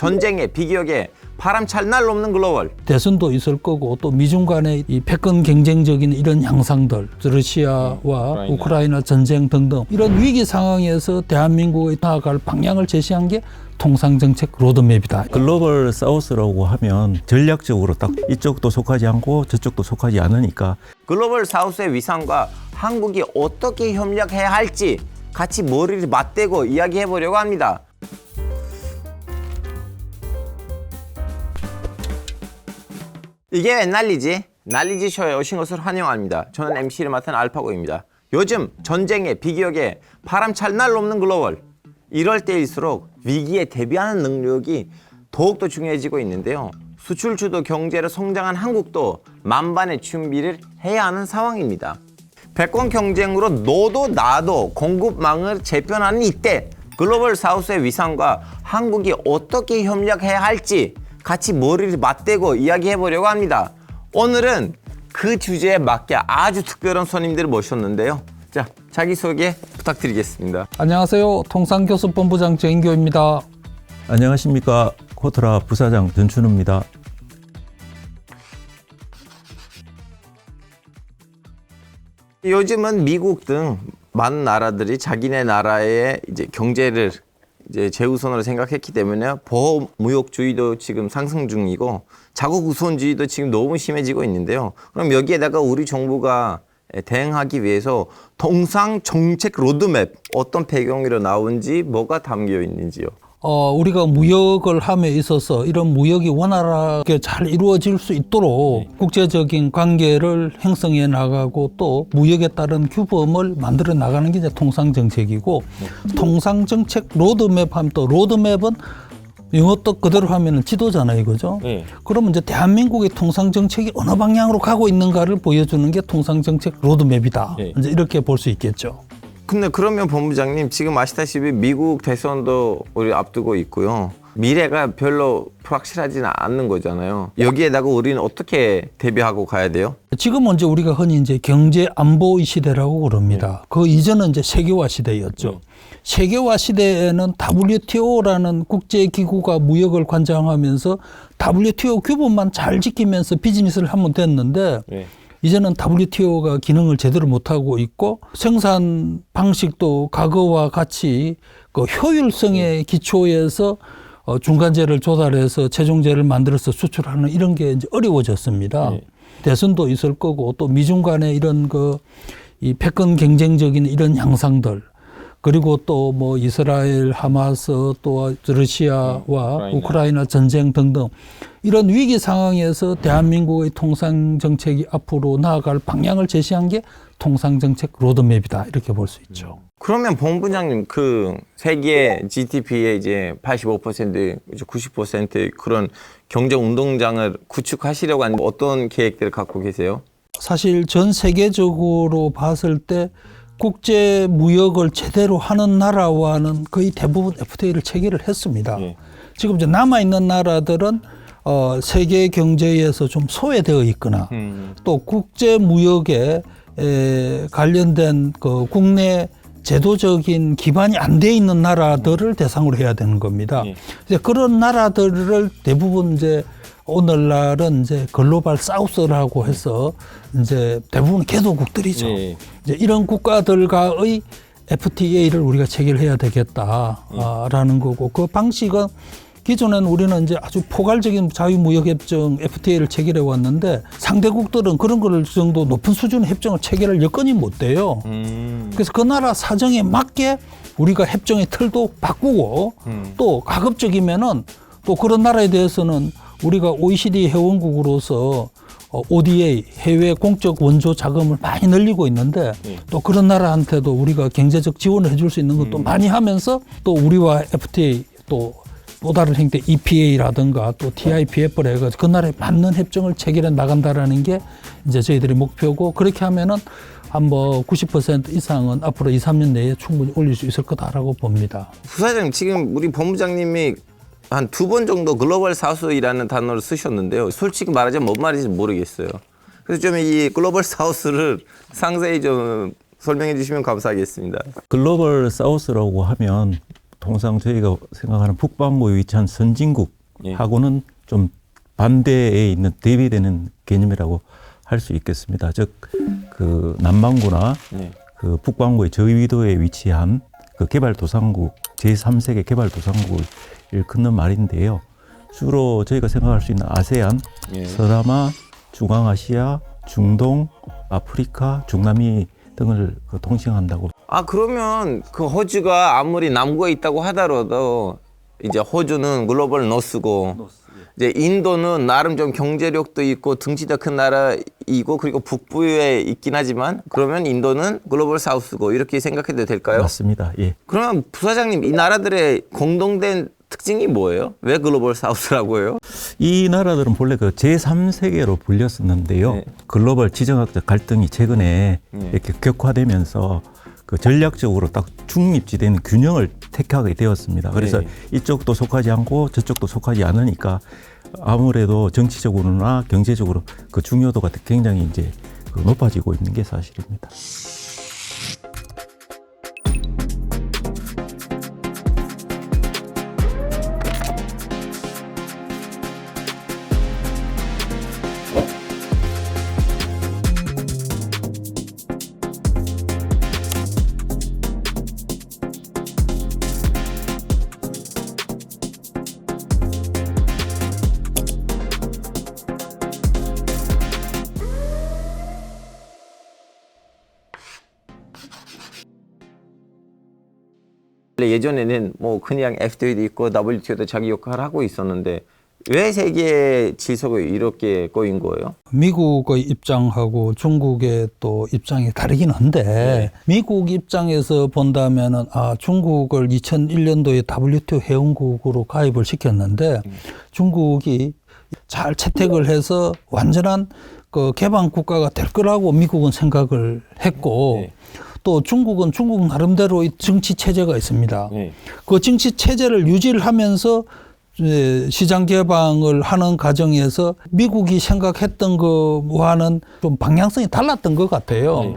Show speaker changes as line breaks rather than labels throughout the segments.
전쟁에 비기역에 바람찰 날 없는 글로벌.
대선도 있을 거고 또 미중 간의 이 패권 경쟁적인 이런 양상들, 러시아와 우크라이나 전쟁 등등 이런 위기 상황에서 대한민국의 나아갈 방향을 제시한 게 통상정책 로드맵이다.
글로벌 사우스라고 하면 전략적으로 딱 이쪽도 속하지 않고 저쪽도 속하지 않으니까
글로벌 사우스의 위상과 한국이 어떻게 협력해야 할지 같이 머리를 맞대고 이야기해 보려고 합니다. 이게 웬 난리지? 난리지 쇼에 오신 것을 환영합니다. 저는 MC를 맡은 알파고입니다. 요즘 전쟁에 비기역에 바람찰 날 없는 글로벌. 이럴 때일수록 위기에 대비하는 능력이 더욱더 중요해지고 있는데요. 수출 주도 경제로 성장한 한국도 만반의 준비를 해야 하는 상황입니다. 패권 경쟁으로 너도 나도 공급망을 재편하는 이때 글로벌 사우스의 위상과 한국이 어떻게 협력해야 할지 같이 머리를 맞대고 이야기해 보려고 합니다. 오늘은 그 주제에 맞게 아주 특별한 손님들을 모셨는데요. 자, 자기소개 부탁드리겠습니다.
안녕하세요. 통상교섭본부장 정인교입니다.
안녕하십니까. 코트라 부사장 전춘우입니다.
요즘은 미국 등 많은 나라들이 자기네 나라의 이제 경제를 이제 최우선으로 생각했기 때문에 보호무역주의도 지금 상승 중이고 자국 우선주의도 지금 너무 심해지고 있는데요. 그럼 여기에다가 우리 정부가 대응하기 위해서 통상정책 로드맵 어떤 배경으로 나온지 뭐가 담겨 있는지요?
우리가 무역을 함에 있어서 이런 무역이 원활하게 잘 이루어질 수 있도록 국제적인 관계를 형성해 나가고 또 무역에 따른 규범을 만들어 나가는 게 이제 통상정책이고 통상정책 로드맵 하면 또 로드맵은 영어 뜻 그대로 하면은 지도잖아요, 그죠? 그러면 이제 대한민국의 통상정책이 어느 방향으로 가고 있는가를 보여주는 게 통상정책 로드맵이다. 이제 이렇게 볼 수 있겠죠.
근데 그러면 본부장님 지금 아시다시피 미국 대선도 우리 앞두고 있고요. 미래가 별로 확실하지는 않는 거잖아요. 여기에다가 우리는 어떻게 대비하고 가야 돼요?
지금은 이제 우리가 흔히 이제 경제 안보의 시대라고 그럽니다. 그 이전은 이제 세계화 시대였죠. 세계화 시대에는 WTO라는 국제기구가 무역을 관장하면서 WTO 규범만 잘 지키면서 비즈니스를 하면 됐는데 이제는 WTO가 기능을 제대로 못하고 있고 생산 방식도 과거와 같이 그 효율성의 기초에서 중간재를 조달해서 최종재를 만들어서 수출하는 이런 게 이제 어려워졌습니다. 대선도 있을 거고 또 미중 간의 이런 이 패권 경쟁적인 이런 양상들 그리고 또 뭐 이스라엘, 하마스, 또 러시아와 우크라이나 전쟁 등등 이런 위기 상황에서 대한민국의 통상정책이 앞으로 나아갈 방향을 제시한 게 통상정책 로드맵이다 이렇게 볼 수 있죠.
그러면 본부장님 그 세계 GDP의 이제 85%, 90% 그런 경제 운동장을 구축하시려고 하는 어떤 계획들을 갖고 계세요?
사실 전 세계적으로 봤을 때 국제 무역을 제대로 하는 나라와는 거의 대부분 FTA를 체결을 했습니다. 지금 이제 남아 있는 나라들은 세계 경제에서 좀 소외되어 있거나 또 국제 무역에 관련된 그 국내 제도적인 기반이 안 돼 있는 나라들을 대상으로 해야 되는 겁니다. 이제 그런 나라들을 대부분 이제 오늘날은 이제 글로벌 사우스라고 해서 이제 대부분 개도국들이죠. 이제 이런 국가들과의 FTA를 우리가 체결해야 되겠다라는 거고 그 방식은 기존에는 우리는 이제 아주 포괄적인 자유무역협정 FTA를 체결해 왔는데 상대국들은 그런 걸 정도 높은 수준의 협정을 체결할 여건이 못 돼요. 그래서 그 나라 사정에 맞게 우리가 협정의 틀도 바꾸고 또 가급적이면은 또 그런 나라에 대해서는 우리가 OECD 회원국으로서 ODA 해외 공적 원조 자금을 많이 늘리고 있는데 또 그런 나라한테도 우리가 경제적 지원을 해줄 수 있는 것도 많이 하면서 또 우리와 FTA 또 다른 형태 EPA라든가 또 TIPF를 해가지고 그 나라에 맞는 협정을 체결해 나간다라는 게 이제 저희들의 목표고 그렇게 하면은 한 90% 이상은 앞으로 2, 3년 내에 충분히 올릴 수 있을 거다라고 봅니다.
부사장님 지금 우리 본부장님이 한 2번 정도 글로벌 사우스이라는 단어를 쓰셨는데요. 솔직히 말하자면 뭔 말인지 모르겠어요. 그래서 좀 이 글로벌 사우스를 상세히 좀 설명해 주시면 감사하겠습니다.
글로벌 사우스라고 하면 통상 저희가 생각하는 북반구에 위치한
예.
선진국하고는 좀 반대에 있는 대비되는 개념이라고 할 수 있겠습니다. 즉 그 남반구나
네.
그 북반구의 저위도에 위치한 그 개발도상국 제3세계 개발도상국을 일컫는 말인데요. 주로 저희가 생각할 수 있는 아세안,
예.
서남아, 중앙아시아, 중동, 아프리카, 중남미 등을 그 통칭한다고.
아 그러면 그 호주가 아무리 남구에 있다고 하더라도 이제 호주는 글로벌 노스고 이제 인도는 나름 좀 경제력도 있고 등치도 큰 나라이고 그리고 북부에 있긴 하지만 그러면 인도는 글로벌 사우스고 이렇게 생각해도 될까요?
맞습니다. 예.
그러면 부사장님 이 나라들의 공동된 특징이 뭐예요? 왜 글로벌 사우스라고 해요?
이 나라들은 본래 그 제3세계로 불렸었는데요.
네.
글로벌 지정학적 갈등이 최근에
네.
이렇게 격화되면서 그 전략적으로 딱 중립지대는 균형을 택하게 되었습니다. 그래서
네.
이쪽도 속하지 않고 저쪽도 속하지 않으니까 아무래도 정치적으로나 경제적으로 그 중요도가 굉장히 이제 그 높아지고 있는 게 사실입니다.
예전에는 뭐 그냥 FTA도 있고 WTO도 자기 역할을 하고 있었는데 왜 세계 질서가 이렇게 꼬인 거예요?
미국의 입장하고 중국의 또 입장이 다르긴 한데 미국 입장에서 본다면은 중국을 2001년도에 WTO 회원국으로 가입을 시켰는데 중국이 잘 채택을 해서 완전한 그 개방 국가가 될 거라고 미국은 생각을 했고
네.
또 중국은 중국 나름대로의 정치 체제가 있습니다.
네.
그 정치 체제를 유지를 하면서 시장 개방을 하는 과정에서 미국이 생각했던 거와는 좀 방향성이 달랐던 것 같아요.
네.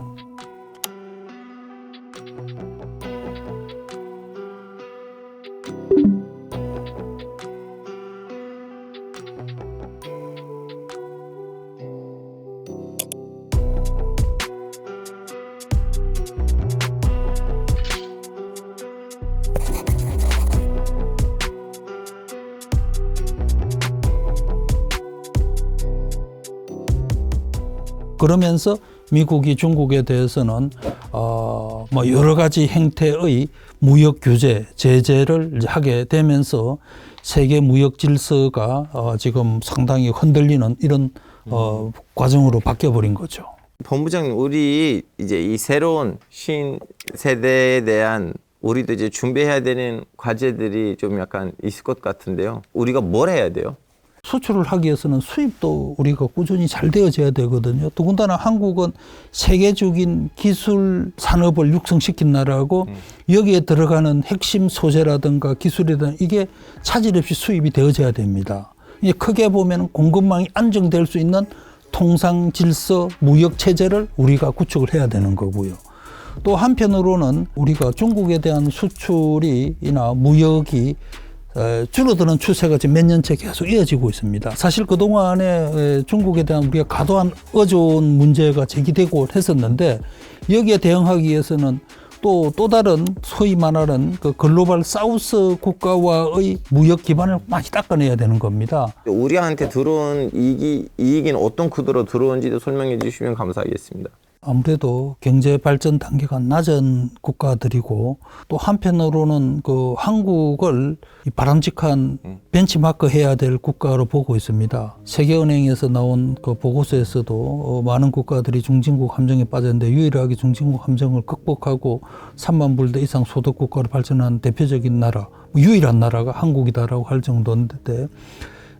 그러면서 미국이 중국에 대해서는 뭐 여러 가지 형태의 무역 규제, 제재를 이제 하게 되면서 세계 무역 질서가 지금 상당히 흔들리는 이런 과정으로 바뀌어 버린 거죠.
본부장님, 우리 이제 이 새로운 신세대에 대한 우리도 이제 준비해야 되는 과제들이 좀 약간 있을 것 같은데요. 우리가 뭘 해야 돼요?
수출을 하기 위해서는 수입도 우리가 꾸준히 잘 되어져야 되거든요. 더군다나 한국은 세계적인 기술 산업을 육성시킨 나라고 여기에 들어가는 핵심 소재라든가 기술이든 이게 차질 없이 수입이 되어져야 됩니다. 이게 크게 보면 공급망이 안정될 수 있는 통상 질서 무역 체제를 우리가 구축을 해야 되는 거고요. 또 한편으로는 우리가 중국에 대한 수출이나 무역이 줄어드는 추세가 지금 몇 년째 계속 이어지고 있습니다. 사실 그동안에 중국에 대한 우리가 과도한 의존 문제가 제기되고 했었는데 여기에 대응하기 위해서는 또 다른 소위 말하는 그 글로벌 사우스 국가와의 무역 기반을 많이 닦아내야 되는 겁니다.
우리한테 들어온 이익인 어떤 구도로 들어온지도 설명해 주시면 감사하겠습니다.
아무래도 경제 발전 단계가 낮은 국가들이고 또 한편으로는 그 한국을 바람직한 벤치마크 해야 될 국가로 보고 있습니다. 세계은행에서 나온 그 보고서에서도 많은 국가들이 중진국 함정에 빠졌는데 유일하게 중진국 함정을 극복하고 3만 불대 이상 소득 국가로 발전한 대표적인 나라, 유일한 나라가 한국이다라고 할 정도인데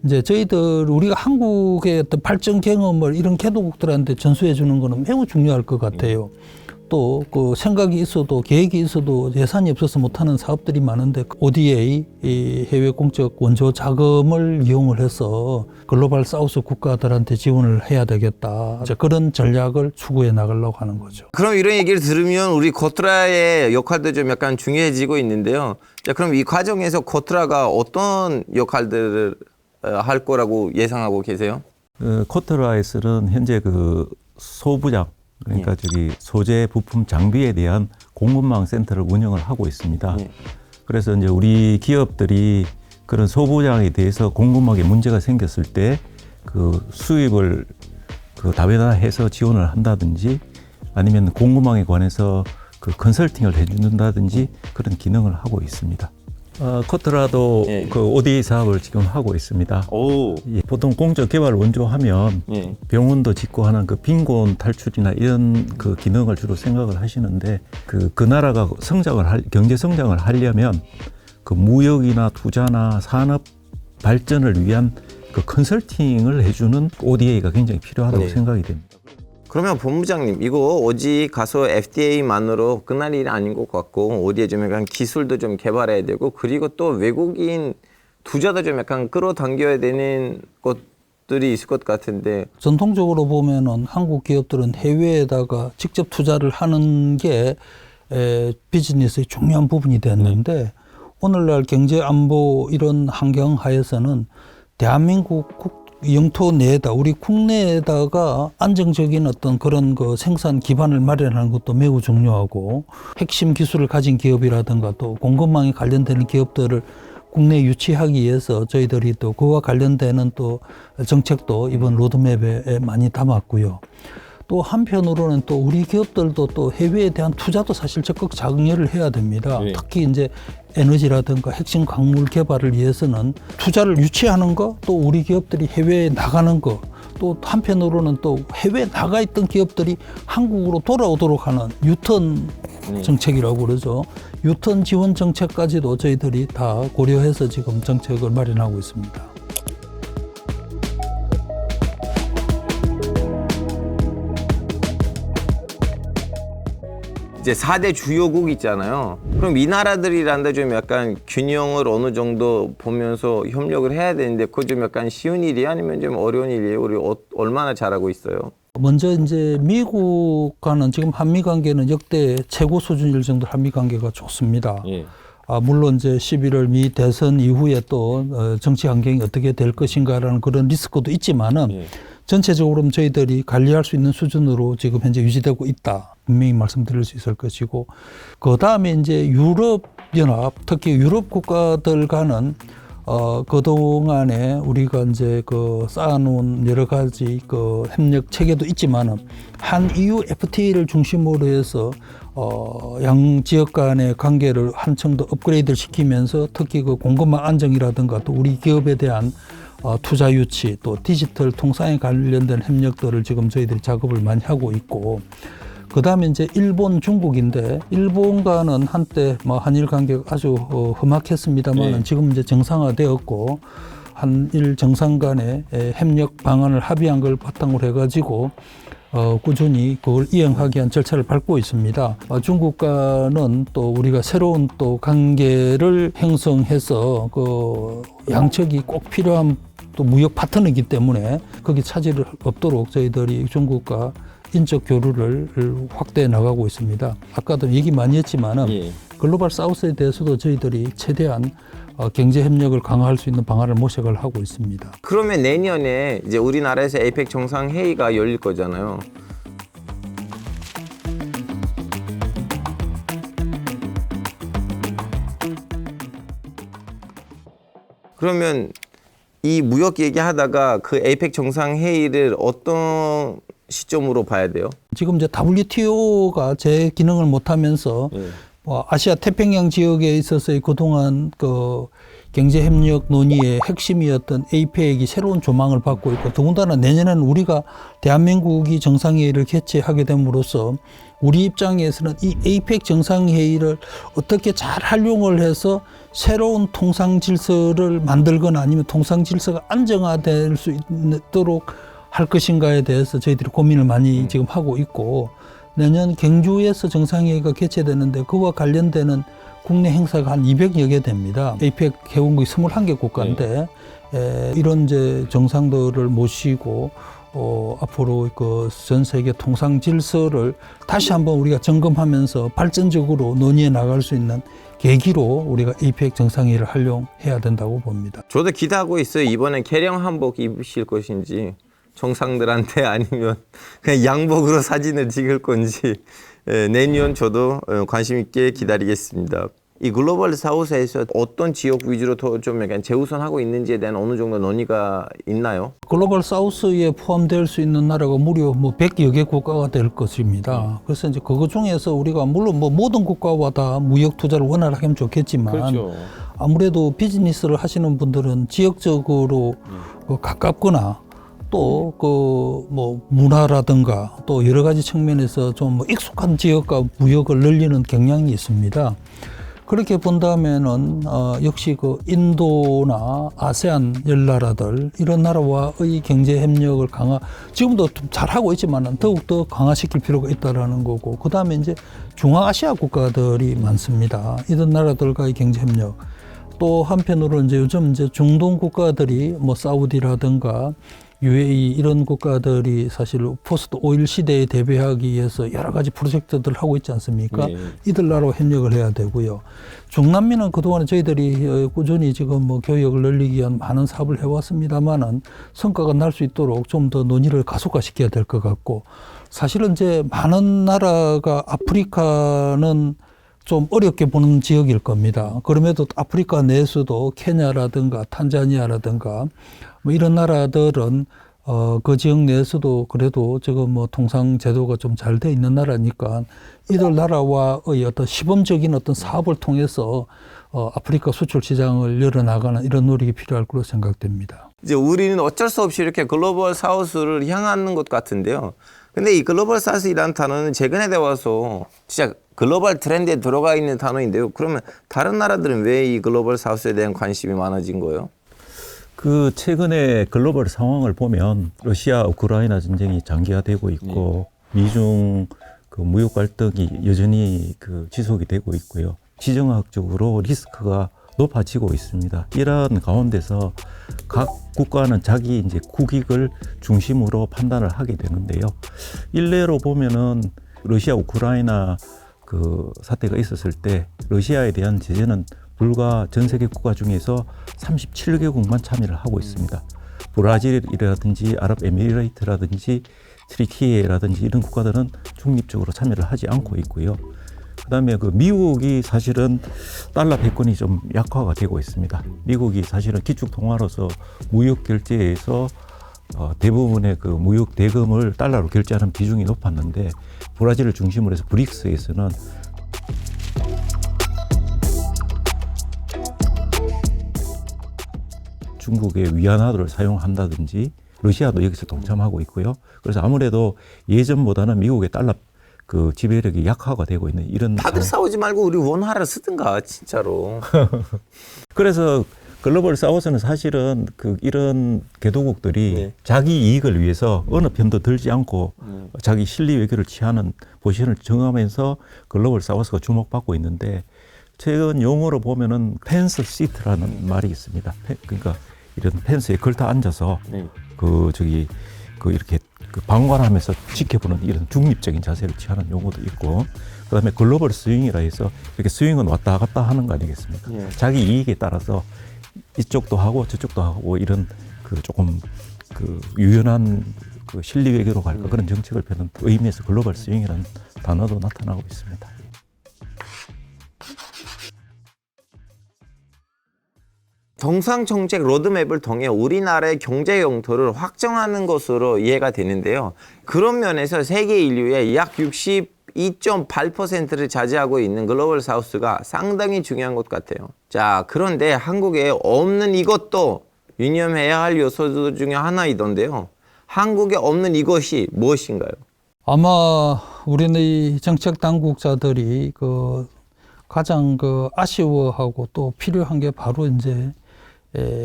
이제 저희들 우리가 한국의 어떤 발전 경험을 이런 개도국들한테 전수해 주는 거는 매우 중요할 것 같아요. 또 그 생각이 있어도 계획이 있어도 예산이 없어서 못하는 사업들이 많은데 ODA 이 해외 공적 원조 자금을 이용을 해서 글로벌 사우스 국가들한테 지원을 해야 되겠다. 이제 그런 전략을 추구해 나가려고 하는 거죠.
그럼 이런 얘기를 들으면 우리 코트라의 역할도 좀 약간 중요해지고 있는데요. 자, 그럼 이 과정에서 코트라가 어떤 역할들을 할 거라고 예상하고 계세요?
코트라에서는 현재 그 소부장, 그러니까 저기 소재, 부품, 장비에 대한 공급망 센터를 운영을 하고 있습니다. 그래서 이제 우리 기업들이 그런 소부장에 대해서 공급망에 문제가 생겼을 때 그 수입을 그 다변화해서 지원을 한다든지 아니면 공급망에 관해서 그 컨설팅을 해준다든지 그런 기능을 하고 있습니다. 코트라도
예.
그 ODA 사업을 지금 하고 있습니다.
오.
예, 보통 공적 개발 원조하면
예.
병원도 짓고 하는 그 빈곤 탈출이나 이런 그 기능을 주로 생각을 하시는데 그 나라가 경제 성장을 하려면 그 무역이나 투자나 산업 발전을 위한 그 컨설팅을 해주는 ODA가 굉장히 필요하다고
네.
생각이 됩니다.
그러면 본부장님, 이거 오직 가서 FDA만으로 끝날 일이 아닌 것 같고 ODA 좀 약간 기술도 좀 개발해야 되고 그리고 또 외국인 투자도 좀 약간 끌어당겨야 되는 것들이 있을 것 같은데.
전통적으로 보면은 한국 기업들은 해외에다가 직접 투자를 하는 게 비즈니스의 중요한 부분이 됐는데 오늘날 경제 안보 이런 환경 하에서는 대한민국 영토 내에다 우리 국내에다가 안정적인 어떤 그런 그 생산 기반을 마련하는 것도 매우 중요하고 핵심 기술을 가진 기업이라든가 또 공급망에 관련되는 기업들을 국내에 유치하기 위해서 저희들이 또 그와 관련되는 또 정책도 이번 로드맵에 많이 담았고요. 또 한편으로는 또 우리 기업들도 또 해외에 대한 투자도 사실 적극 장려를 해야 됩니다.
네.
특히 이제 에너지라든가 핵심 광물 개발을 위해서는 투자를 유치하는 거, 또 우리 기업들이 해외에 나가는 거, 또 한편으로는 또 해외에 나가 있던 기업들이 한국으로 돌아오도록 하는 유턴 정책이라고 그러죠. 유턴 지원 정책까지도 저희들이 다 고려해서 지금 정책을 마련하고 있습니다.
이제 4대 주요국 있잖아요. 그럼 이 나라들이란다 좀 약간 균형을 어느 정도 보면서 협력을 해야 되는데 그거 좀 약간 쉬운 일이 아니면 좀 어려운 일이에요? 우리 얼마나 잘하고 있어요?
먼저 이제 미국과는 지금 한미 관계는 역대 최고 수준일 정도 한미 관계가 좋습니다.
예.
물론 이제 11월 미 대선 이후에 또 정치 환경이 어떻게 될 것인가라는 그런 리스크도 있지만은
예.
전체적으로는 저희들이 관리할 수 있는 수준으로 지금 현재 유지되고 있다. 분명히 말씀드릴 수 있을 것이고, 그 다음에 이제 유럽 연합, 특히 유럽 국가들과는 그동안에 우리가 이제 그 쌓아놓은 여러 가지 그 협력 체계도 있지만은 한 EU FTA를 중심으로 해서 양 지역 간의 관계를 한층 더 업그레이드를 시키면서 특히 그 공급망 안정이라든가 또 우리 기업에 대한 투자 유치 또 디지털 통상에 관련된 협력들을 지금 저희들이 작업을 많이 하고 있고, 그 다음에 이제 일본, 중국인데 일본과는 한때 뭐 한일 관계가 아주 험악했습니다만
네.
지금 이제 정상화되었고 한일 정상 간의 협력 방안을 합의한 걸 바탕으로 해가지고 꾸준히 그걸 이행하기 위한 절차를 밟고 있습니다. 중국과는 또 우리가 새로운 또 관계를 형성해서 그 양측이 꼭 필요한 또 무역 파트너이기 때문에 거기 차질 없도록 저희들이 중국과 인적 교류를 확대해 나가고 있습니다. 아까도 얘기 많이 했지만은
예.
글로벌 사우스에 대해서도 저희들이 최대한 경제 협력을 강화할 수 있는 방안을 모색을 하고 있습니다.
그러면 내년에 이제 우리나라에서 에이펙 정상회의가 열릴 거잖아요. 그러면 이 무역 얘기하다가 그 에이펙 정상회의를 어떤 시점으로 봐야 돼요?
지금 이제 WTO가 제 기능을 못하면서 아시아 태평양 지역에 있어서의 그동안 그 경제협력 논의의 핵심이었던 에이펙이 새로운 조망을 받고 있고, 더군다나 내년에는 우리가 대한민국이 정상회의를 개최하게 됨으로써 우리 입장에서는 이 에이펙 정상회의를 어떻게 잘 활용을 해서 새로운 통상 질서를 만들거나 아니면 통상 질서가 안정화될 수 있도록 할 것인가에 대해서 저희들이 고민을 많이 지금 하고 있고, 내년 경주에서 정상회의가 개최되는데 그와 관련되는 국내 행사가 한 200여 개 됩니다. APEC 회원국이 21개 국가인데 이런 이제 정상들을 모시고 앞으로 그 전 세계 통상 질서를 다시 한번 우리가 점검하면서 발전적으로 논의해 나갈 수 있는 계기로 우리가 APEC 정상회의를 활용해야 된다고 봅니다.
저도 기대하고 있어요. 이번에 개량 한복 입으실 것인지 정상들한테 아니면 그냥 양복으로 사진을 찍을 건지 내년 저도 관심 있게 기다리겠습니다. 이 글로벌 사우스에서 어떤 지역 위주로 더 좀 약간 재우선하고 있는지에 대한 어느 정도 논의가 있나요?
글로벌 사우스에 포함될 수 있는 나라가 무려 100여 개 국가가 될 것입니다. 그래서 이제 그거 중에서 우리가 물론 모든 국가와 다 무역 투자를 원활하게 하면 좋겠지만
그렇죠.
아무래도 비즈니스를 하시는 분들은 지역적으로 가깝거나 또 문화라든가 또 여러 가지 측면에서 좀 익숙한 지역과 무역을 늘리는 경향이 있습니다. 그렇게 본다면은 역시 그 인도나 아세안 열나라들 이런 나라와의 경제 협력을 지금도 좀 잘하고 있지만은 더욱 더 강화시킬 필요가 있다라는 거고, 그 다음에 이제 중앙아시아 국가들이 많습니다. 이런 나라들과의 경제 협력. 또 한편으로 이제 요즘 이제 중동 국가들이 사우디라든가 UAE 이런 국가들이 사실 포스트 오일 시대에 대비하기 위해서 여러 가지 프로젝트들을 하고 있지 않습니까?
네.
이들 나라와 협력을 해야 되고요. 중남미는 그동안에 저희들이 꾸준히 지금 교역을 늘리기 위한 많은 사업을 해왔습니다만은 성과가 날 수 있도록 좀 더 논의를 가속화시켜야 될 것 같고, 사실은 이제 많은 나라가 아프리카는 좀 어렵게 보는 지역일 겁니다. 그럼에도 아프리카 내에서도 케냐라든가 탄자니아라든가 이런 나라들은 그 지역 내에서도 그래도 지금 통상 제도가 좀 잘 돼 있는 나라니까 이들 나라와의 어떤 시범적인 어떤 사업을 통해서 아프리카 수출 시장을 열어나가는 이런 노력이 필요할 거로 생각됩니다.
이제 우리는 어쩔 수 없이 이렇게 글로벌 사우스를 향하는 것 같은데요. 근데 이 글로벌 사우스이라는 단어는 최근에 와서 진짜 글로벌 트렌드에 들어가 있는 단어인데요. 그러면 다른 나라들은 왜 이 글로벌 사우스에 대한 관심이 많아진 거예요?
그 최근에 글로벌 상황을 보면 러시아 우크라이나 전쟁이 장기화되고 있고 미중 그 무역 갈등이 여전히 그 지속이 되고 있고요. 지정학적으로 리스크가 높아지고 있습니다. 이러한 가운데서 각 국가는 자기 이제 국익을 중심으로 판단을 하게 되는데요. 일례로 보면은 러시아 우크라이나 그 사태가 있었을 때 러시아에 대한 제재는 불과 전 세계 국가 중에서 37개국만 참여를 하고 있습니다. 브라질이라든지 아랍에미레이트라든지 트리키예라든지 이런 국가들은 중립적으로 참여를 하지 않고 있고요. 그다음에 그 미국이 사실은 달러 패권이 좀 약화가 되고 있습니다. 미국이 사실은 기축 통화로서 무역 결제에서 대부분의 그 무역 대금을 달러로 결제하는 비중이 높았는데 브라질을 중심으로 해서 브릭스에서는 중국의 위안화를 사용한다든지 러시아도 여기서 동참하고 있고요. 그래서 아무래도 예전보다는 미국의 달러 그 지배력이 약화가 되고 있는 이런
다들 싸우지 말고 우리 원화를 쓰든가 진짜로.
그래서 글로벌 사우스는 사실은 그 이런 개도국들이 자기 이익을 위해서 어느 편도 들지 않고 자기 실리 외교를 취하는 포지션을 정하면서 글로벌 사우스가 주목받고 있는데, 최근 용어로 보면은 펜스 시트라는 말이 있습니다. 그러니까 이런 펜스에 걸터 앉아서 이렇게 방관하면서 지켜보는 이런 중립적인 자세를 취하는 용어도 있고, 그다음에 글로벌 스윙이라 해서 이렇게 스윙은 왔다 갔다 하는 거 아니겠습니까? 자기 이익에 따라서 이쪽도 하고 저쪽도 하고 이런 그 조금 그 유연한 그 실리 외교로 갈까 그런 정책을 펴는 의미에서 글로벌 스윙이라는 단어도 나타나고 있습니다.
정상정책 로드맵을 통해 우리나라의 경제 영토를 확정하는 것으로 이해가 되는데요. 그런 면에서 세계 인류의 약 62.8%를 차지하고 있는 글로벌 사우스가 상당히 중요한 것 같아요. 자, 그런데 한국에 없는 이것도 유념해야 할 요소 중에 하나이던데요. 한국에 없는 이것이 무엇인가요?
아마 우리는 정책 당국자들이 가장 아쉬워하고 또 필요한 게 바로 이제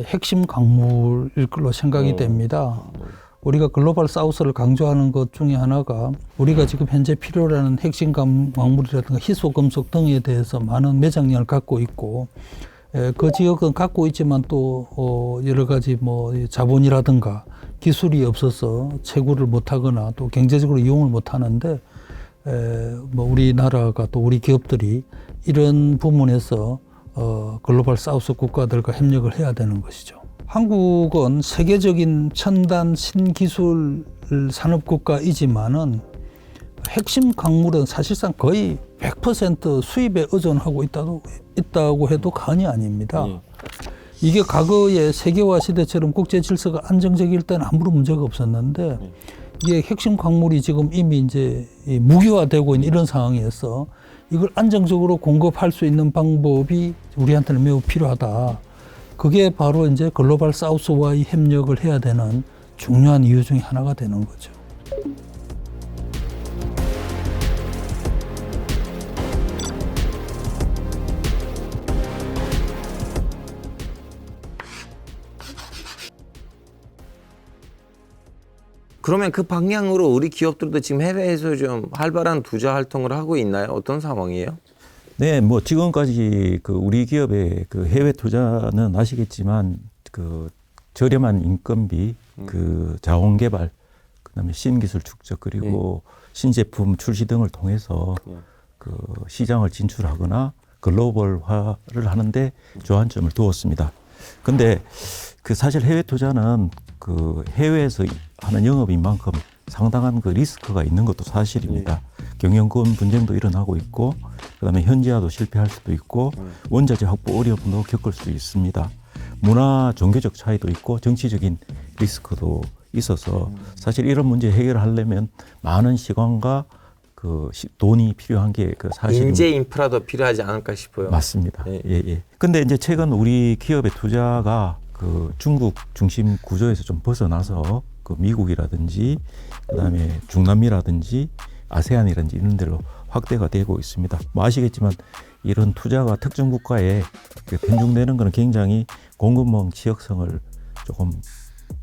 핵심 강물일 걸로 생각이 됩니다. 우리가 글로벌 사우스를 강조하는 것 중에 하나가 우리가 지금 현재 필요로 하는 핵심 광물이라든가 희소 금속 등에 대해서 많은 매장량을 갖고 있고 그 지역은 갖고 있지만 또 여러 가지 뭐 자본이라든가 기술이 없어서 채굴을 못하거나 또 경제적으로 이용을 못하는데 뭐 우리나라가 또 우리 기업들이 이런 부분에서 글로벌 사우스 국가들과 협력을 해야 되는 것이죠. 한국은 세계적인 첨단 신기술 산업 국가이지만은 핵심 광물은 사실상 거의 100% 수입에 의존하고 있다고 해도 과언이 아닙니다. 이게 과거의 세계화 시대처럼 국제 질서가 안정적일 때는 아무런 문제가 없었는데 이게 핵심 광물이 지금 이미 이제 무기화되고 있는 이런 상황에서 이걸 안정적으로 공급할 수 있는 방법이 우리한테는 매우 필요하다. 그게 바로 이제 글로벌 사우스와의 협력을 해야 되는 중요한 이유 중에 하나가 되는 거죠.
그러면 그 방향으로 우리 기업들도 지금 해외에서 좀 활발한 투자 활동을 하고 있나요? 어떤 상황이에요?
네, 뭐 지금까지 그 우리 기업의 그 해외 투자는 아시겠지만 그 저렴한 인건비, 그 자원 개발, 그다음에 신기술 축적 그리고 신제품 출시 등을 통해서 그 시장을 진출하거나 글로벌화를 하는데 주안점을 두었습니다. 근데 그 사실 해외 투자는 그 해외에서 하는 영업인 만큼 상당한 그 리스크가 있는 것도 사실입니다. 경영권 분쟁도 일어나고 있고, 그다음에 현지화도 실패할 수도 있고, 원자재 확보 어려움도 겪을 수 있습니다. 문화, 종교적 차이도 있고, 정치적인 리스크도 있어서 사실 이런 문제 해결하려면 많은 시간과 그 돈이 필요한 게 그 사실입니다.
인재 인프라도 필요하지 않을까 싶어요.
맞습니다.
예.
예. 근데 이제 최근 우리 기업의 투자가 그 중국 중심 구조에서 좀 벗어나서 그 미국이라든지 그다음에 중남미라든지 아세안이라든지 이런 데로 확대가 되고 있습니다. 뭐 아시겠지만 이런 투자가 특정 국가에 편중되는 것은 굉장히 공급망 지역성을 조금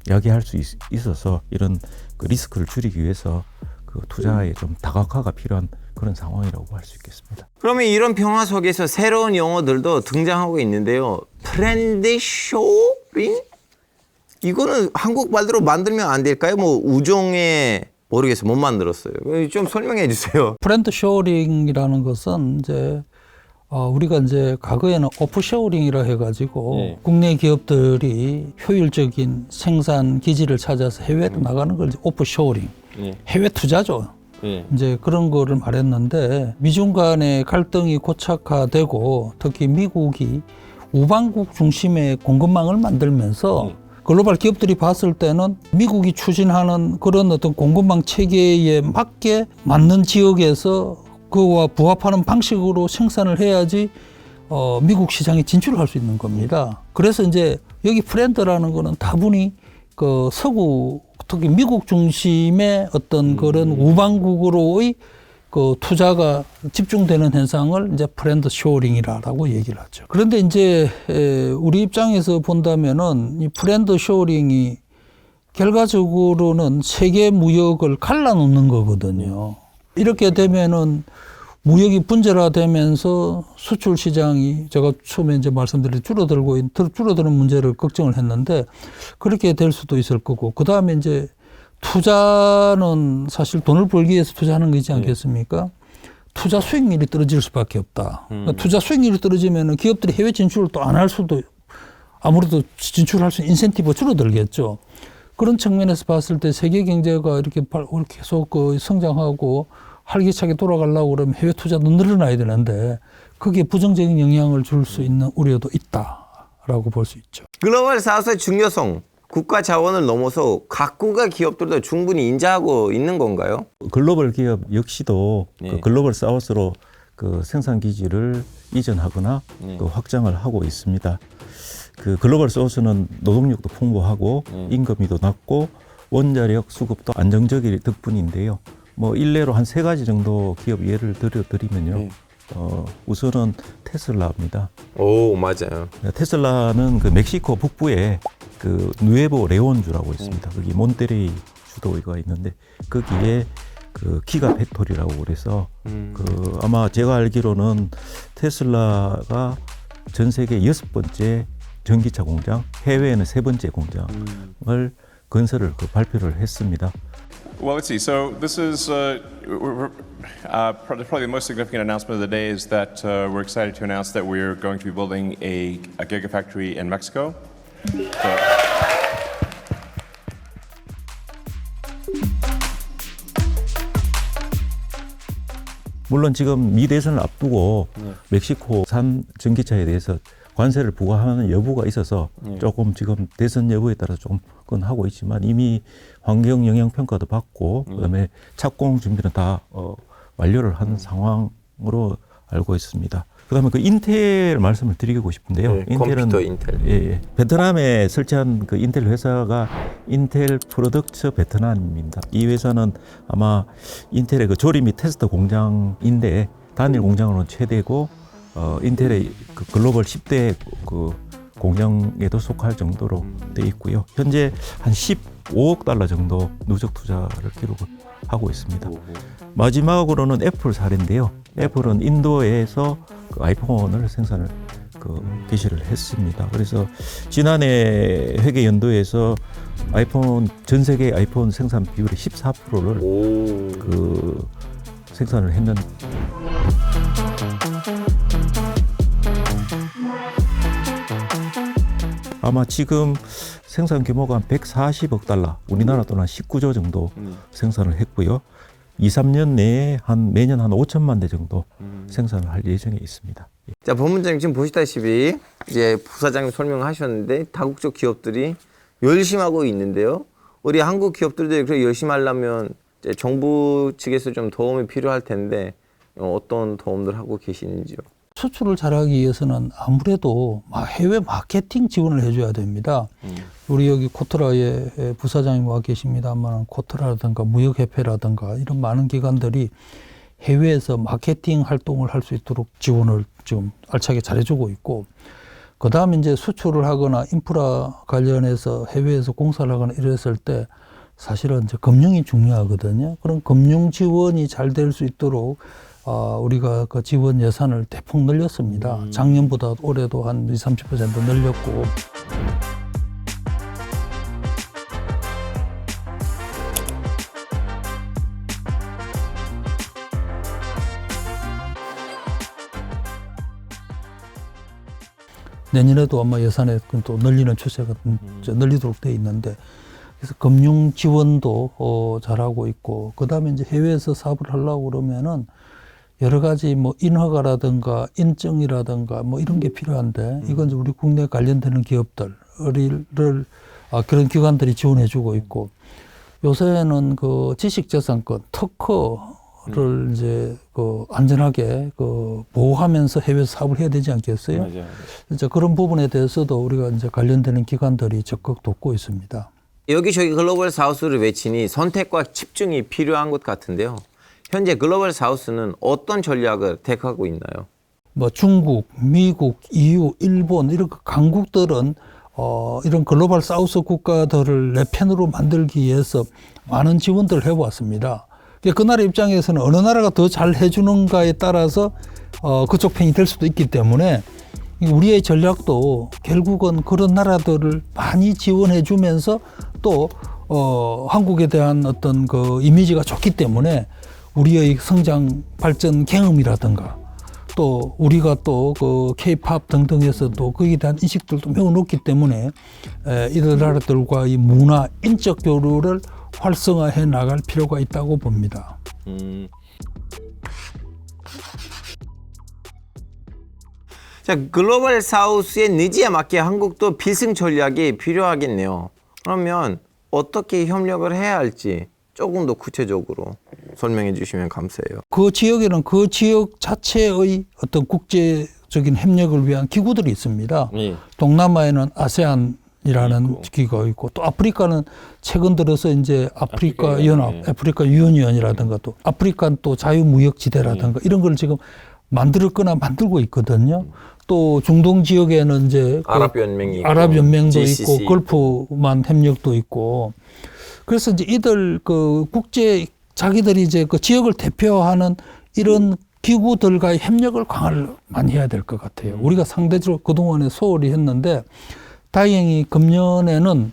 야기할 수 있어서 이런 그 리스크를 줄이기 위해서 그 투자에 좀 다각화가 필요한 그런 상황이라고 할 수 있겠습니다.
그러면 이런 변화 속에서 새로운 용어들도 등장하고 있는데요. 프렌드 쇼링? 이거는 한국 말대로 만들면 안 될까요? 뭐 우종에 모르겠어요. 못 만들었어요. 좀 설명해 주세요.
프렌드 쇼링이라는 것은 이제 우리가 이제 과거에는 오프쇼링이라 해가지고 국내 기업들이 효율적인 생산 기지를 찾아서 해외로 나가는 걸 이제 오프쇼링, 해외 투자죠. 이제 그런 거를 말했는데 미중 간의 갈등이 고착화되고 특히 미국이 우방국 중심의 공급망을 만들면서 글로벌 기업들이 봤을 때는 미국이 추진하는 그런 어떤 공급망 체계에 맞게 맞는 지역에서 그와 부합하는 방식으로 생산을 해야지 미국 시장에 진출할 수 있는 겁니다. 그래서 이제 여기 프렌드라는 거는 다분히 그 서구 특히 미국 중심의 어떤 그런 우방국으로의 그 투자가 집중되는 현상을 이제 프렌드 쇼링이라고 얘기를 하죠. 그런데 이제 우리 입장에서 본다면은 이 프렌드 쇼링이 결과적으로는 세계 무역을 갈라놓는 거거든요. 이렇게 되면은 무역이 분절화되면서 수출 시장이 제가 처음에 이제 말씀드린 줄어드는 문제를 걱정을 했는데 그렇게 될 수도 있을 거고 그 다음에 이제 투자는 사실 돈을 벌기 위해서 투자하는 거지 않겠습니까? 투자 수익률이 떨어질 수밖에 없다. 그러니까 투자 수익률이 떨어지면 기업들이 해외 진출을 또 안 할 수도 아무래도 진출할 수 있는 인센티브가 줄어들겠죠. 그런 측면에서 봤을 때 세계 경제가 이렇게 계속 성장하고 활기차게 돌아가려고 그러면 해외 투자도 늘어나야 되는데 그게 부정적인 영향을 줄 수 있는 우려도 있다라고 볼 수 있죠.
글로벌 사우스의 중요성, 국가 자원을 넘어서 각국의 기업들도 충분히 인지하고 있는 건가요?
글로벌 기업 역시도 그 글로벌 사우스로 그 생산 기지를 이전하거나 그 확장을 하고 있습니다. 그 글로벌 사우스는 노동력도 풍부하고 임금이도 낮고 원자력 수급도 안정적일 덕분인데요. 뭐 일례로 한 3가지 정도 기업 예를 들어드리면요. 우선은 테슬라입니다.
오, 맞아요.
테슬라는 그 멕시코 북부에 그 누에보 레온주라고 있습니다. 거기 몬테레이 주도가 있는데 거기에 그 기가 팩토리라고 그래서 그 아마 제가 알기로는 테슬라가 전 세계 6번째 전기차 공장, 해외에는 3번째 공장을 건설을 그 발표를 했습니다.
Well, let's see. So this is probably the most significant announcement of the day is that we're excited to announce that we're going to be building a gigafactory in Mexico.
물론 지금 미 대선을 앞두고 멕시코산 전기차에 대해서 관세를 부과하는 여부가 있어서 조금 지금 대선 여부에 따라서 조금 그건 하고 있지만 이미 환경 영향 평가도 받고 그다음에 착공 준비는 다 완료를 한 상황으로 알고 있습니다. 그다음에 그 인텔 말씀을 드리고 싶은데요.
네, 컴퓨터 인텔.
예, 베트남에 설치한 그 인텔 회사가 인텔 프로덕트 베트남입니다. 이 회사는 아마 인텔의 그 조립 및 테스트 공장인데 단일 공장으로는 최대고 인텔의 그 글로벌 10대 그 공장에도 속할 정도로 돼 있고요. 현재 한 15억 달러 정도 누적 투자를 기록을 하고 있습니다. 마지막으로는 애플 사례인데요. 애플은 인도에서 그 아이폰을 생산을 개시를 했습니다. 그래서 지난해 회계 연도에서 아이폰 전 세계 아이폰 생산 비율의 14%를 그 생산을 했는데. 아마 지금 생산 규모가 한 140억 달러, 우리나라 돈 한 19조 정도 생산을 했고요. 2, 3년 내에 매년 한 5천만 대 정도 생산을 할 예정에 있습니다.
자, 본부장님 지금 보시다시피 이제 부사장님 설명하셨는데 다국적 기업들이 열심히 하고 있는데요. 우리 한국 기업들도 그렇게 열심히 하려면 이제 정부 측에서 좀 도움이 필요할 텐데 어떤 도움들 하고 계시는지요?
수출을 잘하기 위해서는 아무래도 해외 마케팅 지원을 해줘야 됩니다. 우리 여기 코트라에 부사장님 와 계십니다만 코트라라든가 무역협회라든가 이런 많은 기관들이 해외에서 마케팅 활동을 할 수 있도록 지원을 지금 알차게 잘해주고 있고, 그 다음에 이제 수출을 하거나 인프라 관련해서 해외에서 공사를 하거나 이랬을 때 사실은 이제 금융이 중요하거든요. 그런 금융 지원이 잘 될 수 있도록 우리가 그 지원 예산을 대폭 늘렸습니다. 작년보다 올해도 한 20, 30% 늘렸고. 내년에도 아마 예산에 또 늘리는 추세가 늘리도록 돼 있는데, 그래서 금융 지원도 잘하고 있고, 그 다음에 이제 해외에서 사업을 하려고 그러면은 여러 가지 뭐 인허가라든가 인증이라든가 뭐 이런 게 필요한데, 이건 우리 국내 관련되는 기업들을 그런 기관들이 지원해주고 있고, 요새는 그 지식재산권 특허를 이제 그 안전하게 그 보호하면서 해외에서 사업을 해야 되지 않겠어요?
맞아요.
이제 그런 부분에 대해서도 우리가 이제 관련되는 기관들이 적극 돕고 있습니다.
여기저기 글로벌 사우스를 외치니 선택과 집중이 필요한 것 같은데요. 현재 글로벌 사우스는 어떤 전략을 택하고 있나요?
뭐 중국, 미국, EU, 일본 이런 강국들은 이런 글로벌 사우스 국가들을 내 편으로 만들기 위해서 많은 지원들을 해왔습니다. 그 나라 입장에서는 어느 나라가 더 잘 해주는가에 따라서 그쪽 편이 될 수도 있기 때문에 우리의 전략도 결국은 그런 나라들을 많이 지원해 주면서 또 한국에 대한 어떤 그 이미지가 좋기 때문에 우리의 성장 발전 경험이라든가 또 우리가 또 그 K-팝 등등에서 또 거기에 대한 인식들도 매우 높기 때문에 이들 나라들과 이 문화, 인적 교류를 활성화해 나갈 필요가 있다고 봅니다.
자, 글로벌 사우스의 니즈에 맞게 한국도 필승 전략이 필요하겠네요. 그러면 어떻게 협력을 해야 할지 조금 더 구체적으로 설명해 주시면 감사해요.
그 지역에는 그 지역 자체의 어떤 국제적인 협력을 위한 기구들이 있습니다. 동남아에는 아세안이라는 기구가 있고, 또 아프리카는 최근 들어서 이제 아프리카 연합, 아프리카 유니언이라든가 또 아프리칸 또 자유무역지대라든가 이런 걸 지금 만들었거나 만들고 있거든요. 또 중동 지역에는 이제
아랍연맹이 있고,
아랍연맹도
GCC
있고 걸프만 협력도 있고 그래서 이제 이들 그 국제 자기들이 이제 그 지역을 대표하는 이런 기구들과의 협력을 강화를 많이 해야 될 것 같아요. 우리가 상대적으로 그동안에 소홀히 했는데 다행히 금년에는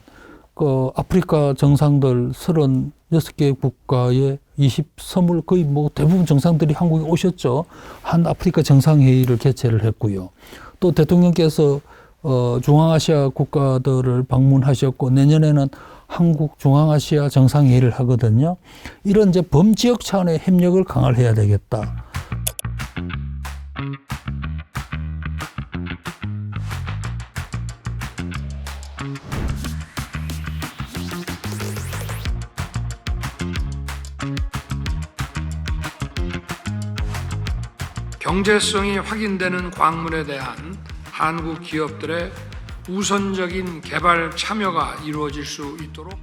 그 아프리카 정상들 36개 국가의 20서물 거의 뭐 대부분 정상들이 한국에 오셨죠. 한 아프리카 정상회의를 개최를 했고요. 또 대통령께서 중앙아시아 국가들을 방문하셨고 내년에는 한국 중앙아시아 정상회의를 하거든요. 이런 이제 범지역 차원의 협력을 강화를 해야 되겠다.
경제성이 확인되는 광물에 대한 한국 기업들의 우선적인 개발 참여가 이루어질 수 있도록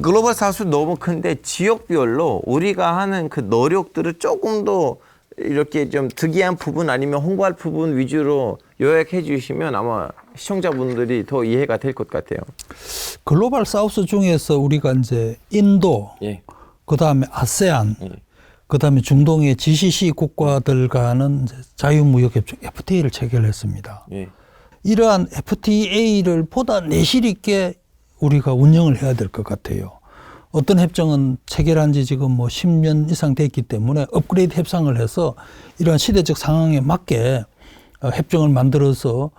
글로벌 사우스 너무 큰데 지역별로 우리가 하는 그 노력들을 조금 더 이렇게 좀 특이한 부분 아니면 홍보할 부분 위주로 요약해 주시면 아마 시청자분들이 더 이해가 될 것 같아요.
글로벌 사우스 중에서 우리가 이제 인도,
예.
그다음에 아세안,
예.
그다음에 중동의 GCC 국가들과는 이제 자유무역협정 FTA를 체결했습니다.
예.
이러한 FTA를 보다 내실 있게 우리가 운영을 해야 될 것 같아요. 어떤 협정은 체결한 지 지금 뭐 10년 이상 됐기 때문에 업그레이드 협상을 해서 이러한 시대적 상황에 맞게 협정을 만들어서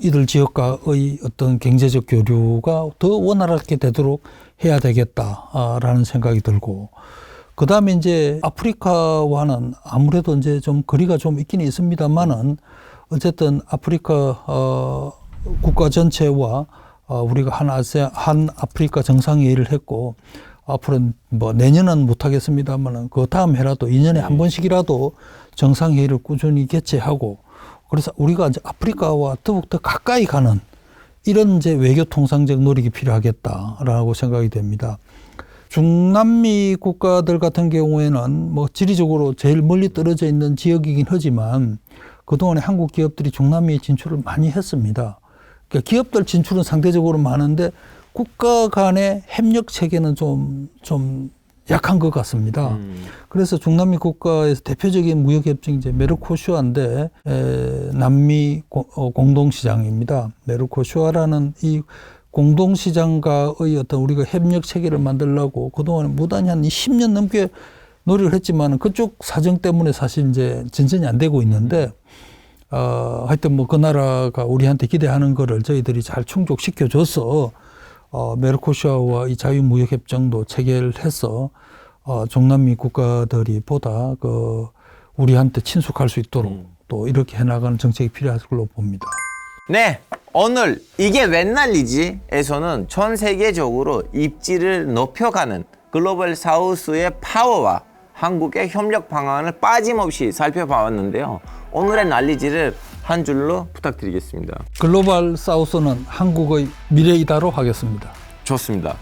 이들 지역과의 어떤 경제적 교류가 더 원활하게 되도록 해야 되겠다라는 생각이 들고 그 다음에 이제 아프리카와는 아무래도 이제 좀 거리가 좀 있긴 있습니다만은 어쨌든 아프리카 국가 전체와 우리가 한 아프리카 정상회의를 했고 앞으로는 뭐 내년은 못하겠습니다만은 그 다음 해라도 2년에 한 번씩이라도 정상회의를 꾸준히 개최하고 그래서 우리가 이제 아프리카와 더욱더 가까이 가는 이런 이제 외교 통상적 노력이 필요하겠다라고 생각이 됩니다. 중남미 국가들 같은 경우에는 뭐 지리적으로 제일 멀리 떨어져 있는 지역이긴 하지만 그동안에 한국 기업들이 중남미 진출을 많이 했습니다. 그러니까 기업들 진출은 상대적으로 많은데 국가 간의 협력 체계는 좀 약한 것 같습니다. 그래서 중남미 국가에서 대표적인 무역협정이 이제 메르코슈아인데 남미 공동시장입니다. 메르코슈아라는 이 공동시장과의 어떤 우리가 협력 체계를 만들려고 그동안에 무단히 한 10년 넘게 노력을 했지만 그쪽 사정 때문에 사실 이제 진전이 안 되고 있는데 하여튼 뭐 그 나라가 우리한테 기대하는 거를 저희들이 잘 충족시켜줘서 메르코슈아와 이 자유무역협정도 체결해서 중남미 국가들이 보다 그 우리한테 친숙할 수 있도록 또 이렇게 해나가는 정책이 필요할 걸로 봅니다.
네, 오늘 이게 웬 난리지?에서는 전 세계적으로 입지를 높여가는 글로벌 사우스의 파워와 한국의 협력 방안을 빠짐없이 살펴봤는데요. 오늘의 난리지를 한 줄로 부탁드리겠습니다.
글로벌 사우스는 한국의 미래이다로 하겠습니다.
좋습니다.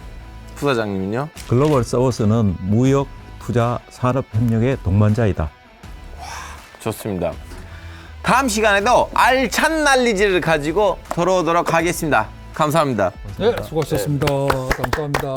부사장님은요?
글로벌 사우스는 무역, 투자, 산업 협력의 동반자이다.
좋습니다. 다음 시간에도 알찬 난리지를 가지고 돌아오도록 하겠습니다. 감사합니다.
네, 수고하셨습니다. 감사합니다.